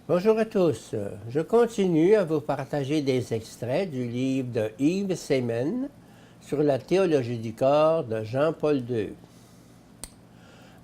Bonjour à tous. Je continue à vous partager des extraits du livre de Yves Semen sur la théologie du corps de Jean-Paul II.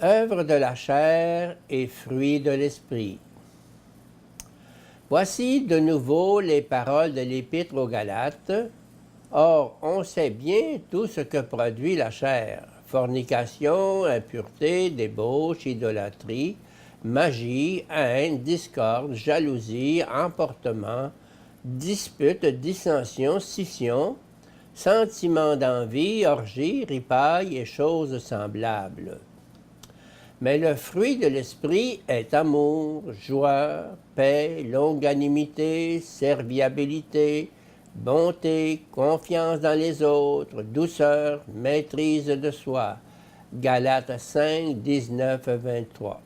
Œuvre de la chair et fruit de l'esprit. Voici de nouveau les paroles de l'Épître aux Galates. Or, on sait bien tout ce que produit la chair: fornication, impureté, débauche, idolâtrie, magie, haine, discorde, jalousie, emportement, dispute, dissension, scission, sentiments d'envie, orgie, ripaille et choses semblables. Mais le fruit de l'esprit est amour, joie, paix, longanimité, serviabilité, bonté, confiance dans les autres, douceur, maîtrise de soi. Galates 5, 19-23.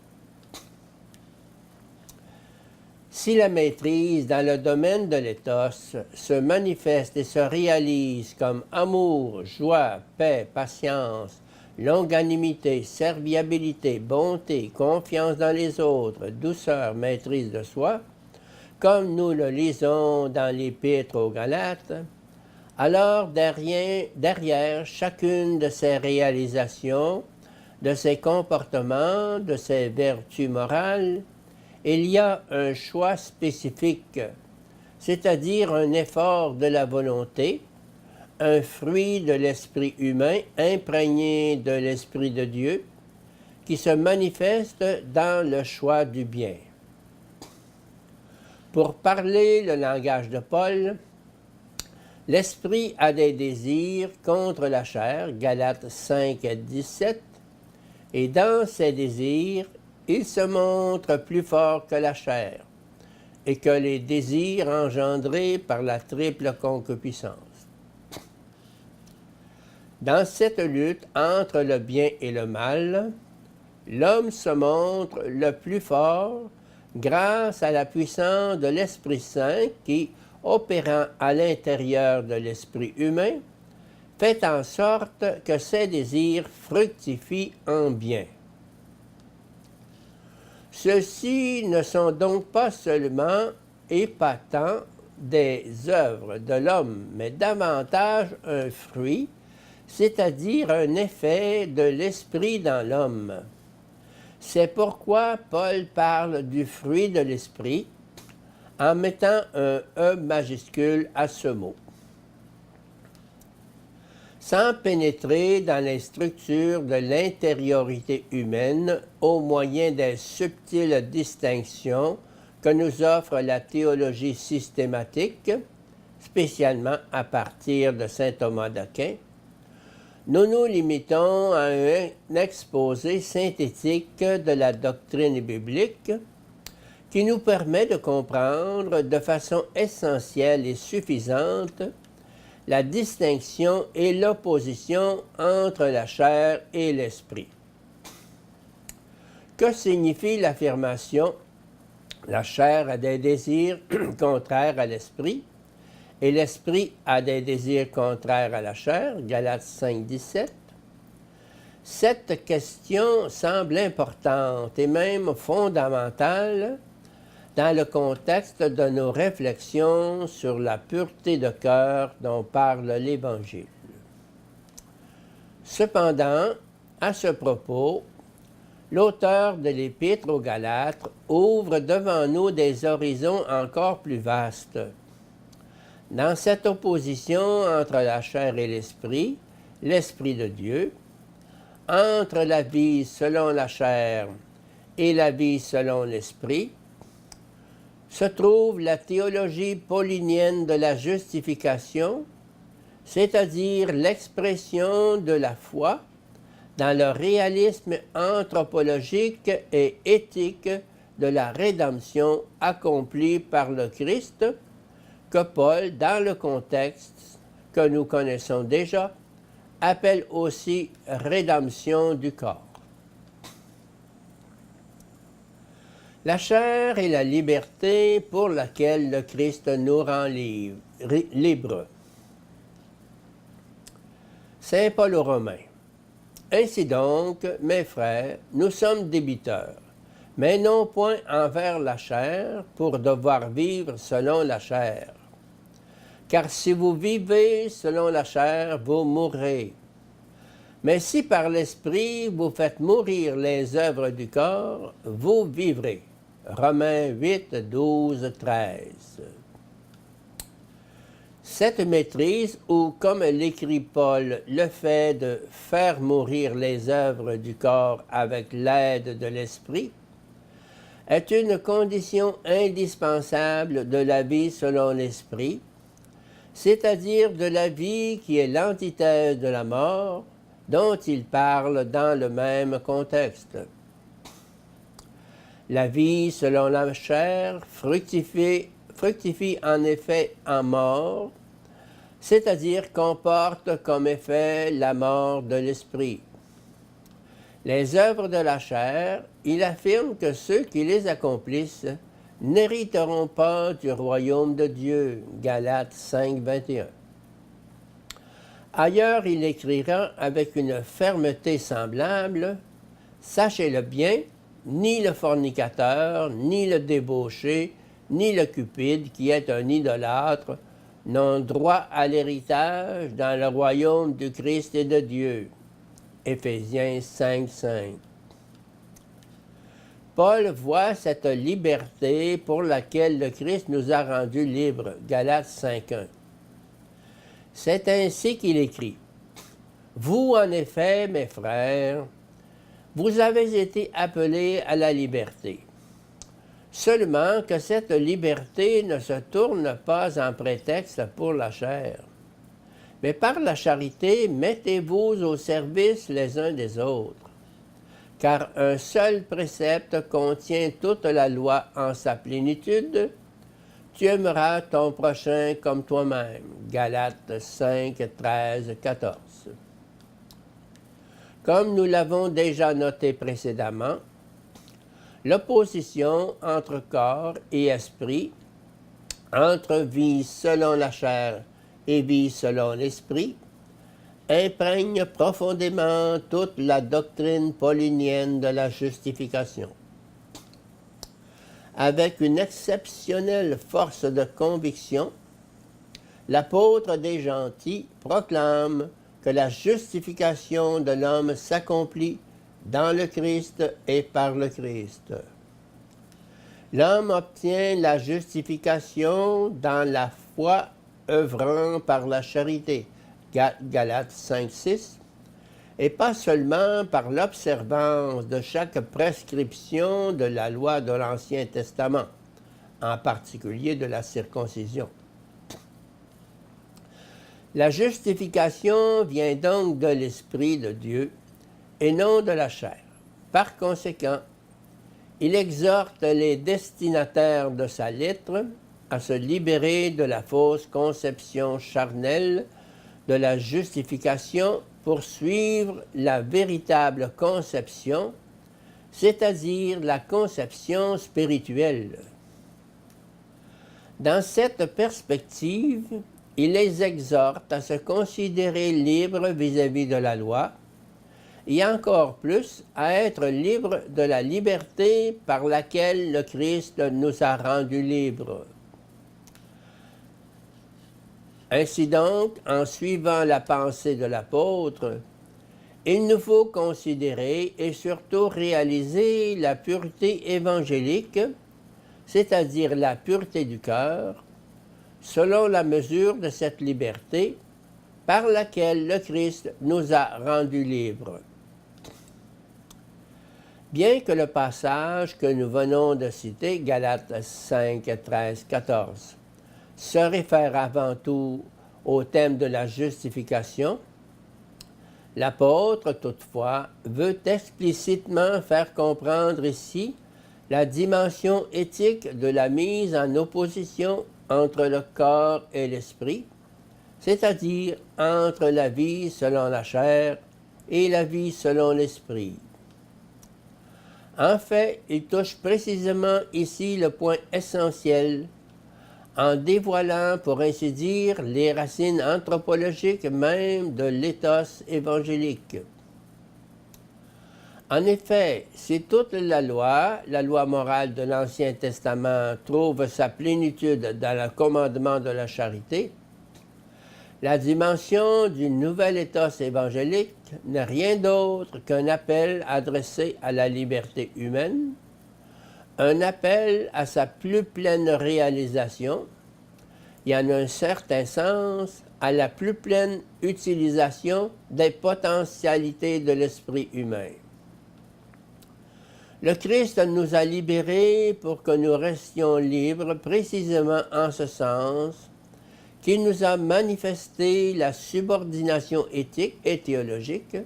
Si la maîtrise dans le domaine de l'éthos se manifeste et se réalise comme amour, joie, paix, patience, longanimité, serviabilité, bonté, confiance dans les autres, douceur, maîtrise de soi, comme nous le lisons dans l'Épître aux Galates, alors derrière chacune de ces réalisations, de ces comportements, de ces vertus morales, il y a un choix spécifique, c'est-à-dire un effort de la volonté, un fruit de l'esprit humain imprégné de l'Esprit de Dieu, qui se manifeste dans le choix du bien. Pour parler le langage de Paul, l'esprit a des désirs contre la chair, Galates 5, 17, et dans ces désirs, il se montre plus fort que la chair, et que les désirs engendrés par la triple concupiscence. Dans cette lutte entre le bien et le mal, l'homme se montre le plus fort grâce à la puissance de l'Esprit Saint qui, opérant à l'intérieur de l'esprit humain, fait en sorte que ses désirs fructifient en bien. Ceux-ci ne sont donc pas seulement épatants des œuvres de l'homme, mais davantage un fruit, c'est-à-dire un effet de l'esprit dans l'homme. C'est pourquoi Paul parle du fruit de l'esprit en mettant un E majuscule à ce mot. Sans pénétrer dans les structures de l'intériorité humaine au moyen des subtiles distinctions que nous offre la théologie systématique, spécialement à partir de saint Thomas d'Aquin, nous nous limitons à un exposé synthétique de la doctrine biblique qui nous permet de comprendre de façon essentielle et suffisante la distinction et l'opposition entre la chair et l'esprit. Que signifie l'affirmation « La chair a des désirs contraires à l'esprit et l'esprit a des désirs contraires à la chair » Galates 5, 17. Cette question semble importante et même fondamentale dans le contexte de nos réflexions sur la pureté de cœur dont parle l'Évangile. Cependant, à ce propos, l'auteur de l'Épître aux Galates ouvre devant nous des horizons encore plus vastes. Dans cette opposition entre la chair et l'esprit de Dieu, entre la vie selon la chair et la vie selon l'esprit, se trouve la théologie paulinienne de la justification, c'est-à-dire l'expression de la foi dans le réalisme anthropologique et éthique de la rédemption accomplie par le Christ, que Paul, dans le contexte que nous connaissons déjà, appelle aussi rédemption du corps. La chair est la liberté pour laquelle le Christ nous rend libres. Saint Paul aux Romains. Ainsi donc, mes frères, nous sommes débiteurs, mais non point envers la chair, pour devoir vivre selon la chair. Car si vous vivez selon la chair, vous mourrez. Mais si par l'Esprit vous faites mourir les œuvres du corps, vous vivrez. Romains 8, 12, 13. Cette maîtrise, ou comme l'écrit Paul, le fait de faire mourir les œuvres du corps avec l'aide de l'Esprit, est une condition indispensable de la vie selon l'Esprit, c'est-à-dire de la vie qui est l'antithèse de la mort, dont il parle dans le même contexte. La vie selon la chair fructifie en effet en mort, c'est-à-dire comporte comme effet la mort de l'esprit. Les œuvres de la chair, il affirme que ceux qui les accomplissent n'hériteront pas du royaume de Dieu. Galates 5, 21. Ailleurs, il écrira avec une fermeté semblable, « Sachez-le bien, ni le fornicateur, ni le débauché, ni le cupide, qui est un idolâtre, n'ont droit à l'héritage dans le royaume du Christ et de Dieu. » Éphésiens 5, 5. Paul voit cette liberté pour laquelle le Christ nous a rendus libres. Galates 5, 1. C'est ainsi qu'il écrit. « Vous, en effet, mes frères, vous avez été appelés à la liberté. Seulement que cette liberté ne se tourne pas en prétexte pour la chair. Mais par la charité, mettez-vous au service les uns des autres. Car un seul précepte contient toute la loi en sa plénitude. Tu aimeras ton prochain comme toi-même. » Galates 5, 13, 14. Comme nous l'avons déjà noté précédemment, l'opposition entre corps et esprit, entre vie selon la chair et vie selon l'esprit, imprègne profondément toute la doctrine paulinienne de la justification. Avec une exceptionnelle force de conviction, l'apôtre des gentils proclame que la justification de l'homme s'accomplit dans le Christ et par le Christ. L'homme obtient la justification dans la foi œuvrant par la charité, Galates 5, 6, et pas seulement par l'observance de chaque prescription de la loi de l'Ancien Testament, en particulier de la circoncision. La justification vient donc de l'Esprit de Dieu et non de la chair. Par conséquent, il exhorte les destinataires de sa lettre à se libérer de la fausse conception charnelle de la justification pour suivre la véritable conception, c'est-à-dire la conception spirituelle. Dans cette perspective, il les exhorte à se considérer libres vis-à-vis de la loi, et encore plus à être libres de la liberté par laquelle le Christ nous a rendus libres. Ainsi donc, en suivant la pensée de l'apôtre, il nous faut considérer et surtout réaliser la pureté évangélique, c'est-à-dire la pureté du cœur, selon la mesure de cette liberté par laquelle le Christ nous a rendus libres. Bien que le passage que nous venons de citer, Galates 5, 13, 14, se réfère avant tout au thème de la justification, l'apôtre, toutefois, veut explicitement faire comprendre ici la dimension éthique de la mise en opposition entre le corps et l'esprit, c'est-à-dire entre la vie selon la chair et la vie selon l'esprit. En fait, il touche précisément ici le point essentiel en dévoilant, pour ainsi dire, les racines anthropologiques même de l'éthos évangélique. En effet, si toute la loi morale de l'Ancien Testament, trouve sa plénitude dans le commandement de la charité, la dimension du nouvel éthos évangélique n'est rien d'autre qu'un appel adressé à la liberté humaine, un appel à sa plus pleine réalisation, et en un certain sens à la plus pleine utilisation des potentialités de l'esprit humain. Le Christ nous a libérés pour que nous restions libres précisément en ce sens qu'il nous a manifesté la subordination éthique et théologique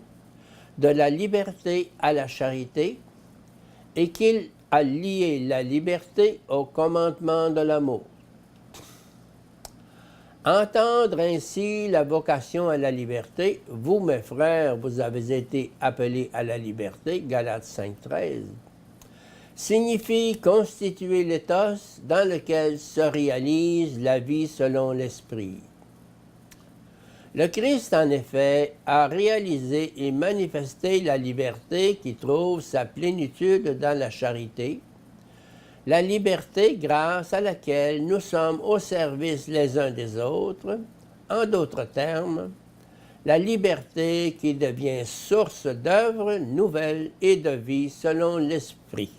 de la liberté à la charité et qu'il a lié la liberté au commandement de l'amour. Entendre ainsi la vocation à la liberté, vous, mes frères, vous avez été appelés à la liberté, Galates 5,13, signifie constituer l'éthos dans lequel se réalise la vie selon l'Esprit. Le Christ, en effet, a réalisé et manifesté la liberté qui trouve sa plénitude dans la charité, la liberté grâce à laquelle nous sommes au service les uns des autres, en d'autres termes, la liberté qui devient source d'œuvres nouvelles et de vie selon l'Esprit.